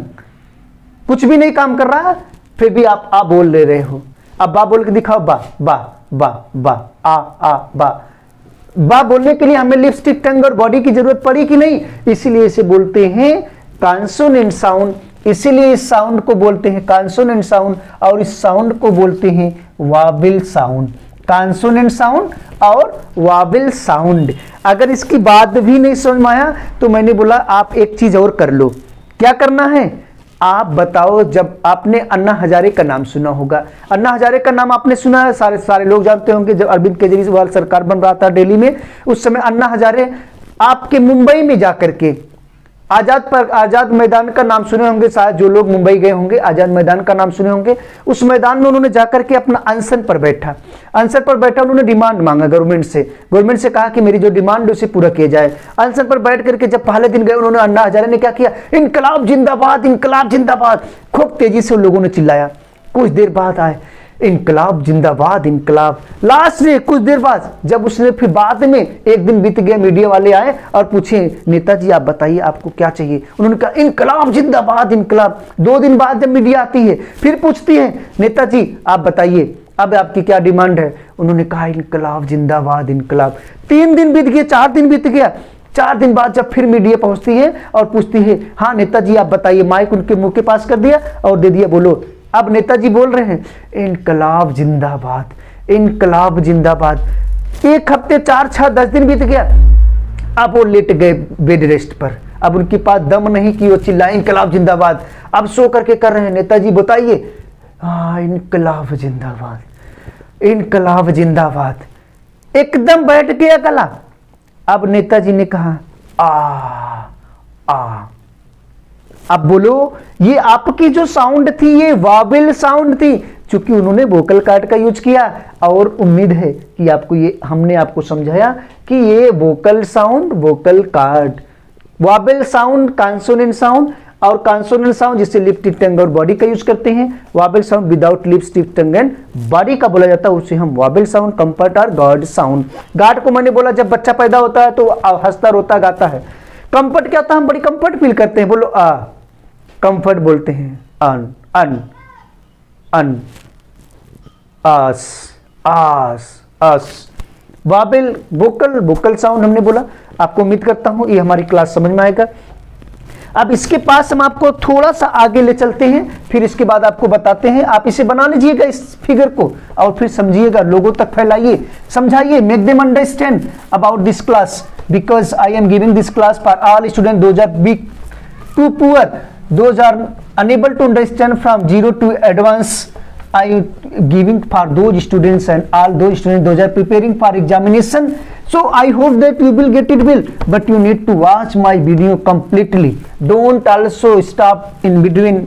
कुछ भी नहीं काम कर रहा है, फिर भी आप आ बोल ले रहे हो। अब बा बोल के दिखाओ, बा बा बा बा आ बा बोलने के लिए हमें लिपस्टिक, टंग और बॉडी की जरूरत पड़ी कि नहीं, इसीलिए इसे बोलते हैं कॉन्सोनेंट साउंड। इसीलिए इस साउंड को बोलते हैं कॉन्सोनेंट साउंड और इस साउंड को बोलते हैं वॉवेल साउंड। कॉन्सोनेंट साउंड और वॉवेल साउंड। अगर इसकी बात भी नहीं समझ में आया तो मैंने बोला आप एक चीज और कर लो। क्या करना है, आप बताओ, जब आपने अन्ना हजारे का नाम सुना होगा, अन्ना हजारे का नाम आपने सुना है, सारे लोग जानते होंगे। जब अरविंद केजरीवाल सरकार बन रहा था दिल्ली में, उस समय अन्ना हजारे आपके मुंबई में जाकर के आजाद मैदान का नाम सुने होंगे, शायद जो लोग मुंबई गए होंगे आजाद मैदान का नाम सुने होंगे। उस मैदान में उन्होंने जाकर के अपना अनशन पर बैठा, उन्होंने डिमांड मांगा गवर्नमेंट से कहा कि मेरी जो डिमांड है उसे पूरा किया जाए। अनशन पर बैठ करके जब पहले दिन गए, उन्होंने अन्ना हजारे ने क्या किया, इनकलाब जिंदाबाद, इनकलाब जिंदाबाद, खूब तेजी से उन लोगों ने चिल्लाया। कुछ देर बाद आए, इनकलाब जिंदाबाद, इनकलाब। लास्ट में कुछ देर बाद जब उसने फिर बाद में एक दिन बीत गया, मीडिया वाले आए और पूछे नेताजी आप बताइए आपको क्या चाहिए, उन्होंने कहा इनकलाब जिंदाबाद, इनकलाब। 2 दिन बाद जब मीडिया आती है फिर पूछती है नेताजी आप बताइए अब आपकी क्या डिमांड है, उन्होंने कहा इनकलाब जिंदाबाद, इनकलाब। 3 दिन बीत गए, 4 दिन बीत गया। 4 दिन बाद जब फिर मीडिया पहुंचती है और पूछती है हाँ नेताजी आप बताइए, माइक उनके मुंह के पास कर दिया और दे दिया, बोलो। अब नेताजी बोल रहे हैं इनकलाब जिंदाबाद, इनकलाब जिंदाबाद। 1 हफ्ते, 4, 6, 10 दिन बीत गया। अब वो लेट गए बेड रेस्ट पर, अब उनके पास दम नहीं कि वो चिल्लाए इनकलाब जिंदाबाद। अब सो करके कर रहे हैं, नेताजी बताइए, हाँ इनकलाब जिंदाबाद, इनकलाब जिंदाबाद। एकदम बैठ गया गला। अब नेताजी ने कहा आ अब बोलो, ये आपकी जो साउंड थी ये वॉवेल साउंड थी, क्योंकि उन्होंने वोकल कार्ड का यूज किया। और उम्मीद है कि आपको ये, हमने आपको समझाया कि ये vocal sound, vocal card, vowel sound, consonant sound, और कॉन्सोनेंट साउंड जिससे लिप, टिप, टंग और बॉडी का यूज करते हैं। Vowel sound without lips, tip, tongue and body का बोला जाता है, उसे हम वॉवेल साउंड, कंफर्ट और गार्ड साउंड। गार्ड को मैंने बोला जब बच्चा पैदा होता है तो हंसता रोता गाता है। कंफर्ट क्या होता है, हम बड़ी कंफर्ट फील करते हैं, बोलो कंफर्ट बोलते हैं, अन आस आस। वॉवेल, वोकल साउंड हमने बोला। आपको उम्मीद करता हूं ये हमारी क्लास समझ में आएगा। अब इसके पास हम आपको थोड़ा सा आगे ले चलते हैं, फिर इसके बाद आपको बताते हैं। आप इसे बना लीजिएगा इस फिगर को और फिर समझिएगा, लोगों तक फैलाइए, समझाइए, make them understand about this class, because I am giving this class for all student those are big to poor, those are unable to understand from 0 to advance. I giving for those students and all those students those are preparing for examination. So I hope that you will get it well, but you need to watch my video completely. Don't also stop in between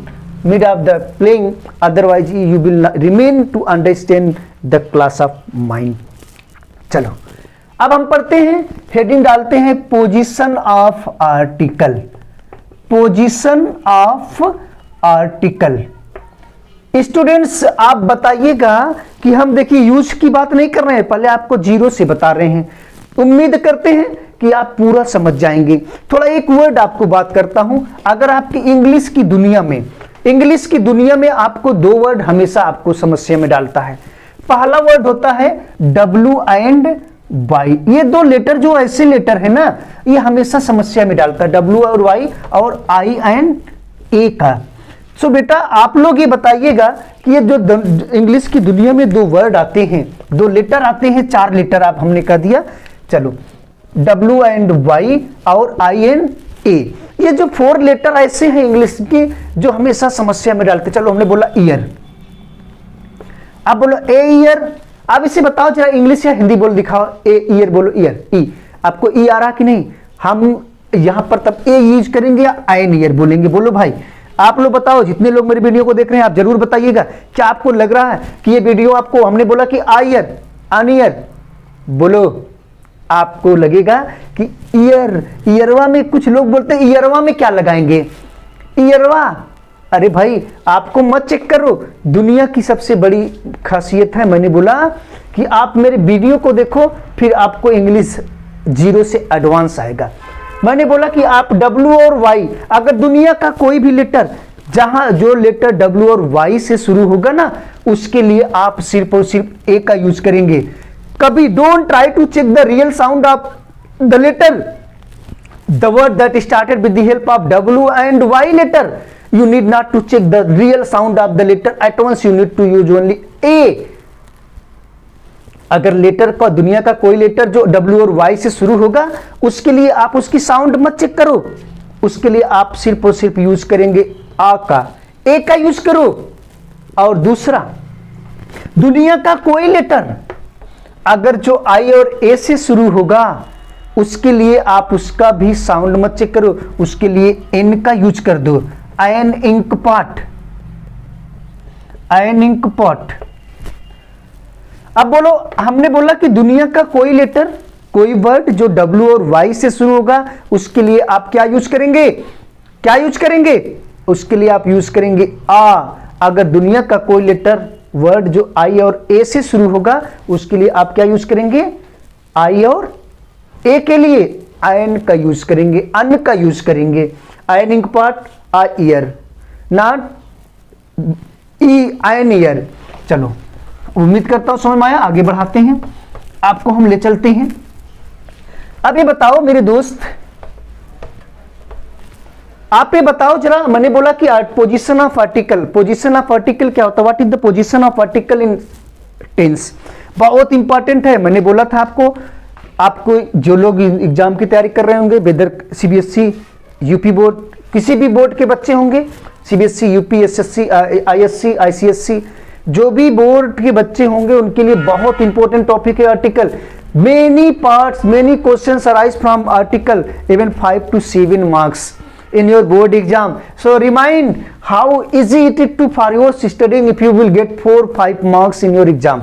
mid of the playing, otherwise you will remain to understand the class of mine. चलो अब हम पढ़ते हैं, heading डालते हैं position of article. Position of article. Students आप बताइएगा कि हम देखिए यूज की बात नहीं कर रहे हैं, पहले आपको 0 से बता रहे हैं। उम्मीद करते हैं कि आप पूरा समझ जाएंगे। थोड़ा एक वर्ड आपको बात करता हूं, अगर आपकी इंग्लिश की दुनिया में आपको 2 वर्ड हमेशा आपको समस्या में डालता है। पहला वर्ड होता है W एंड Y। ये 2 लेटर जो ऐसे लेटर है ना, ये हमेशा समस्या में डालता है, W और Y और I एंड A का। सो बेटा आप लोग ये बताइएगा कि ये जो इंग्लिश की दुनिया में दो वर्ड आते हैं, दो लेटर आते हैं, 4 लेटर आप हमने कह दिया। चलो W एंड Y और I एंड A, ये जो 4 लेटर ऐसे हैं इंग्लिश के जो हमेशा समस्या में डालते। चलो हमने बोला ईयर, आप बोलो ए ईयर। अब इसे बताओ जरा इंग्लिश या हिंदी बोल दिखाओ। ए ईयर बोलो, ईयर ई। आपको ई आ रहा कि नहीं? हम यहां पर तब ए यूज करेंगे या एन ईयर बोलेंगे? बोलो भाई, आप लोग बताओ, जितने लोग मेरी वीडियो को देख रहे हैं आप जरूर बताइएगा। क्या आपको लग रहा है कि ये वीडियो आपको, हमने बोला कि आयर अनियर, बोलो आपको लगेगा कि ईयर, ईयरवा में कुछ लोग बोलते हैं ईयरवा में क्या लगाएंगे, ईयरवा। अरे भाई आपको मत चेक करो, दुनिया की सबसे बड़ी खासियत है, मैंने बोला कि आप मेरे वीडियो को देखो फिर आपको इंग्लिश 0 से एडवांस आएगा। मैंने बोला कि आप W और Y, अगर दुनिया का कोई भी लेटर जहां जो लेटर W और Y से शुरू होगा ना, उसके लिए आप सिर्फ और सिर्फ ए का यूज करेंगे। कभी don't try to check the real sound of the letter, the word that started with the help of W and Y letter. You need not to check the real sound of the letter at once. You need to use only A. अगर letter का, दुनिया का कोई letter जो W और Y से शुरू होगा, उसके लिए आप उसकी साउंड मत चेक करो, उसके लिए आप सिर्फ और सिर्फ यूज करेंगे आ का, ए का यूज करो। और दूसरा, दुनिया का कोई लेटर अगर जो आई और ए से शुरू होगा, उसके लिए आप उसका भी साउंड मत चेक करो, उसके लिए एन का यूज कर दो। An ink pot, an ink pot. अब बोलो, हमने बोला कि दुनिया का कोई लेटर, कोई वर्ड जो W और Y से शुरू होगा, उसके लिए आप क्या यूज करेंगे, क्या यूज करेंगे? उसके लिए आप यूज करेंगे आ। अगर दुनिया का कोई लेटर वर्ड जो I और A से शुरू होगा, उसके लिए आप क्या यूज करेंगे, I और A के लिए आयन का यूज करेंगे, अन का यूज करेंगे। An ink pot, a ear, not E an ear. चलो उम्मीद करता हूं समझ में आया, आगे बढ़ाते हैं, आपको हम ले चलते हैं। अब ये बताओ मेरे दोस्त, आप ये बताओ जरा, मैंने बोला कि position of article, position of article क्या होता है? What is the position of article in tense? बहुत इंपॉर्टेंट है। मैंने बोला था आपको जो लोग एग्जाम की तैयारी कर रहे होंगे, वेदर CBSE, यूपी बोर्ड, किसी भी बोर्ड के बच्चे होंगे, CBSE, UP, SSC, ISC, ICSC, जो भी बोर्ड के बच्चे होंगे उनके लिए बहुत इंपॉर्टेंट टॉपिक है article. Many parts, many questions arise from article, even 5 to 7 marks in your board exam. So remind how easy it is to for your studying if you will get 4-5 marks in your exam.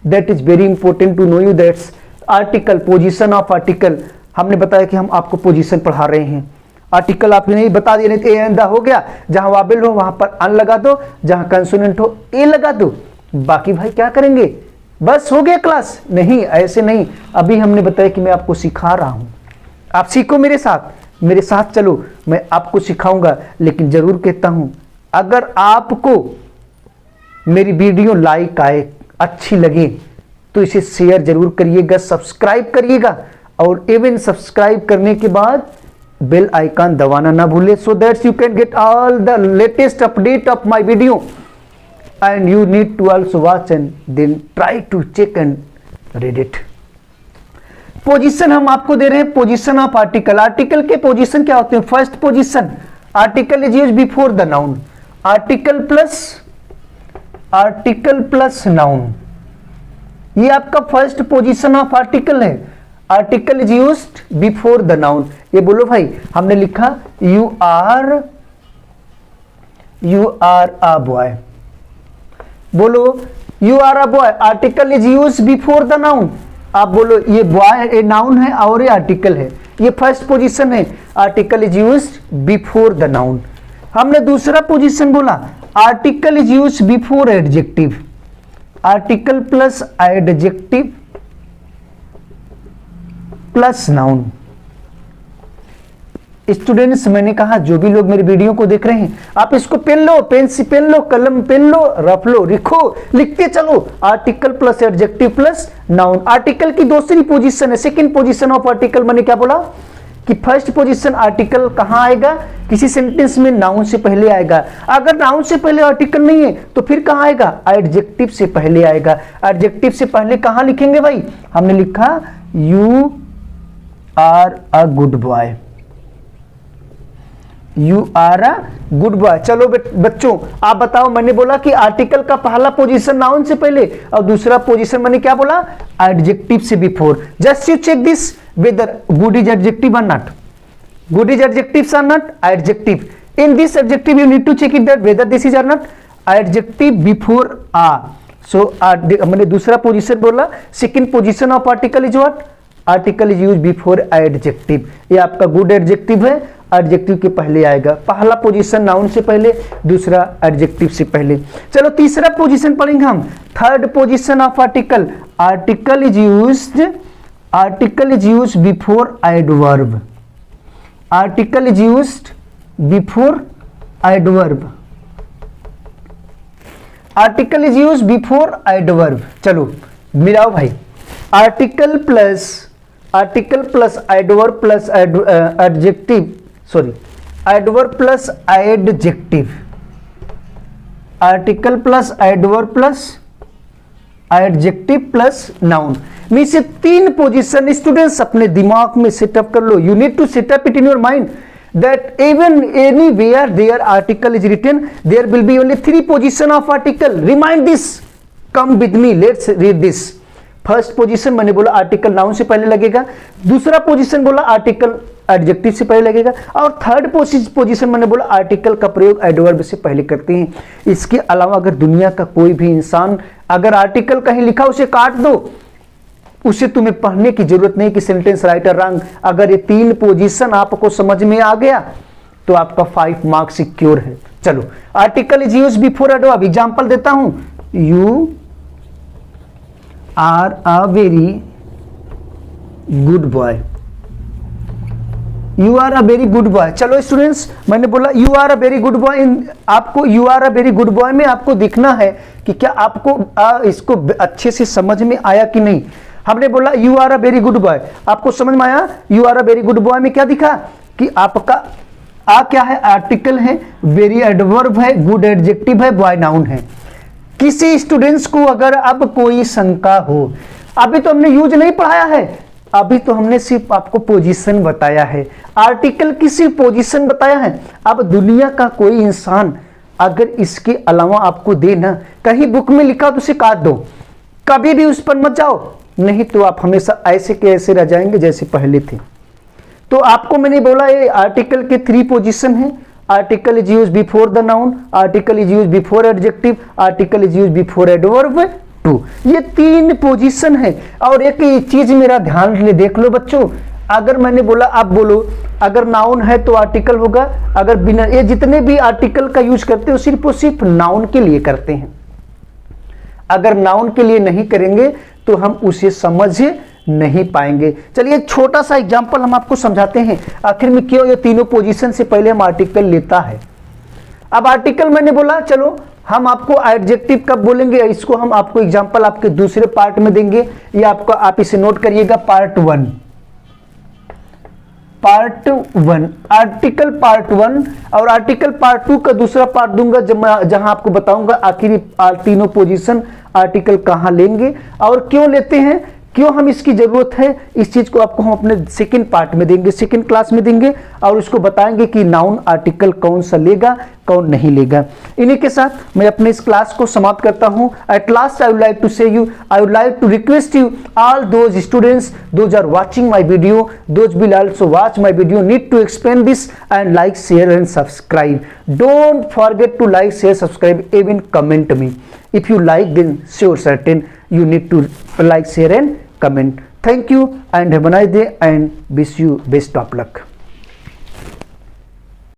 That is very important to know you. That's article, position of article. हमने बताया कि हम आपको position पढ़ा रहे हैं। Article आप नहीं बता दिए, नहीं तो ए एंड द हो गया, जहां वाबल हो वहां पर अन लगा दो, जहां कंसोनेंट हो ए लगा दो। बाकी भाई क्या करेंगे, बस हो गया क्लास? नहीं, ऐसे नहीं। अभी हमने बताया कि मैं आपको सिखा रहा हूं, आप सीखो मेरे साथ, मेरे साथ चलो, मैं आपको सिखाऊंगा। लेकिन जरूर कहता हूं, अगर आपको मेरी वीडियो लाइक आए, अच्छी लगे, तो इसे शेयर जरूर करिएगा, सब्सक्राइब करिएगा, और इवन सब्सक्राइब करने के बाद बेल आइकन दबाना ना भूले, so that you can get all the latest update of my video. And you need to also watch and then try to check and read it. Position हम आपको दे रहे हैं, पोजीशन ऑफ आर्टिकल। आर्टिकल के position क्या होते हैं? First position, article is used before the noun, article plus noun, ये आपका फर्स्ट पोजीशन ऑफ आर्टिकल है। Article is used before the noun. ये बोलो भाई, हमने लिखा यू आर अ बॉय, बोलो you are a boy, article is used before the noun. आप बोलो ये बॉय ए नाउन है और ये आर्टिकल है, ये फर्स्ट पोजीशन है, article is used before the noun. हमने दूसरा पोजीशन बोला, article is used before adjective, article plus adjective plus noun. Students, मैंने कहा जो भी लोग मेरी वीडियो को देख रहे हैं, आप इसको पेन लो, पेन से पेन लो, कलम पेन लो, रफ लो, लिखो, लिखते चलो, article plus adjective plus noun. Article की दूसरी पोजीशन है, सेकंड पोजीशन ऑफ आर्टिकल। मैंने क्या बोला कि फर्स्ट पोजीशन आर्टिकल कहां आएगा किसी सेंटेंस में नाउन से पहले आएगा। अगर नाउन से पहले आर्टिकल नहीं है तो फिर कहाँ आएगा? एडजेक्टिव से पहले आएगा। एडजेक्टिव से पहले कहाँ लिखेंगे भाई? हमने लिखा you are a good boy, you are a good boy. चलो बच्चों आप बताओ, मैंने बोला कि आर्टिकल का पहला पोजीशन नाउन से पहले और दूसरा पोजीशन मैंने क्या बोला? एडजेक्टिव से बिफोर। Just you check this whether good is adjective और not. Good is adjectives or not? Adjective. In this adjective, you need to check it that whether this is or not. Adjective before a. So, मैंने दूसरा position बोला। Second position of article is what? Article is use before adjective. ये आपका good adjective है, adjective के पहले आएगा। पहला पोजीशन नाउन से पहले, दूसरा एडजेक्टिव से पहले। चलो तीसरा पोजीशन पढ़ेंगे हम। Third position of article. Article is used before adverb. Article is used before adverb. Article is used before adverb. चलो मिलाओ भाई। Article plus adverb plus adjective, sorry adverb plus adjective. Article plus adverb plus adjective plus noun में से तीन position students अपने दिमाग में setup कर लो। You need to setup it in your mind that even anywhere there article is written there will be only three position of article. Remind this, come with me, let's read this. First position मैंने बोला article noun से पहले लगेगा, दूसरा position बोला article adjective से पहले लगेगा, और थर्ड पोजीशन मैंने बोला आर्टिकल का प्रयोग एडवर्ब से पहले करते हैं। इसके अलावा अगर दुनिया का कोई भी इंसान अगर आर्टिकल कहीं लिखा उसे काट दो, उसे तुम्हें पढ़ने की जरूरत नहीं कि सेंटेंस राइट और रॉन्ग। अगर ये तीन पोजीशन आपको समझ में आ गया तो आपका 5 मार्क्स सिक्योर है। चलो article is used before adverb. Example देता हूं, you are a very good boy. You are a very good boy. चलो स्टूडेंट्स मैंने बोला you are a very good boy. आपको you are a very good boy में आपको देखना है कि क्या आपको इसको अच्छे से समझ में आया कि नहीं। हमने बोला you are a very good boy, आपको समझ में आया? You are a very good boy में क्या दिखा कि आपका आ क्या है? आर्टिकल है, वेरी एडवर्ब है, गुड एडजेक्टिव है, बॉय नाउन है। किसी स्टूडेंट्स को अगर अब कोई शंका हो, अभी तो हमने यूज नहीं पढ़ाया है, अभी तो हमने सिर्फ आपको पोजीशन बताया है, आर्टिकल की सिर्फ पोजीशन बताया है। अब दुनिया का कोई इंसान अगर इसके अलावा आपको दे ना, कहीं बुक में लिखा तो उसे काट दो, कभी भी उस पर मत जाओ, नहीं तो आप हमेशा ऐसे के ऐसे रह जाएंगे जैसे पहले थे। तो आपको मैंने बोला ये आर्टिकल के 3 पोजीशन है। Article is used before the noun, article is used before adjective, article is used before adverb 2। ये 3 पोजीशन है। और एक चीज मेरा ध्यान ले देख लो बच्चों, अगर मैंने बोला आप बोलो अगर नाउन है तो आर्टिकल होगा, अगर बिना, ये जितने भी आर्टिकल का यूज करते हो सिर्फ और सिर्फ नाउन के लिए करते हैं। अगर नाउन के लिए नहीं करेंगे तो हम उसे समझ नहीं पाएंगे। चलिए एक छोटा सा एग्जांपल हम आपको समझाते हैं आखिर में क्यों ये तीनों पोजीशन से पहले हम आर्टिकल लेता है। अब आर्टिकल मैंने बोला, चलो हम आपको एडजेक्टिव कब बोलेंगे इसको हम आपको एग्जांपल आपके दूसरे पार्ट में देंगे। ये आपको आप इसे नोट करिएगा, पार्ट 1 आर्टिकल पार्ट 1 और आर्टिकल पार्ट 2 का दूसरा पार्ट दूंगा जहां आपको बताऊंगा आखिर तीनों पोजीशन आर्टिकल कहां लेंगे और क्यों लेते हैं, क्यों हम इसकी जरूरत है। इस चीज को आपको हम अपने सेकंड पार्ट में देंगे, सेकंड क्लास में देंगे और उसको बताएंगे कि नाउन आर्टिकल कौन सा लेगा कौन नहीं लेगा। इन्हीं के साथ मैं अपने इस क्लास को समाप्त करता हूं। At last I would like to say you, I would like to request you all those students those are watching my video, those will also watch my video, need to expand this and like share and subscribe. Don't forget to like share subscribe, even comment me. If you like, then sure certain you need to like, share and comment. Thank you and have a nice day and wish you best of luck.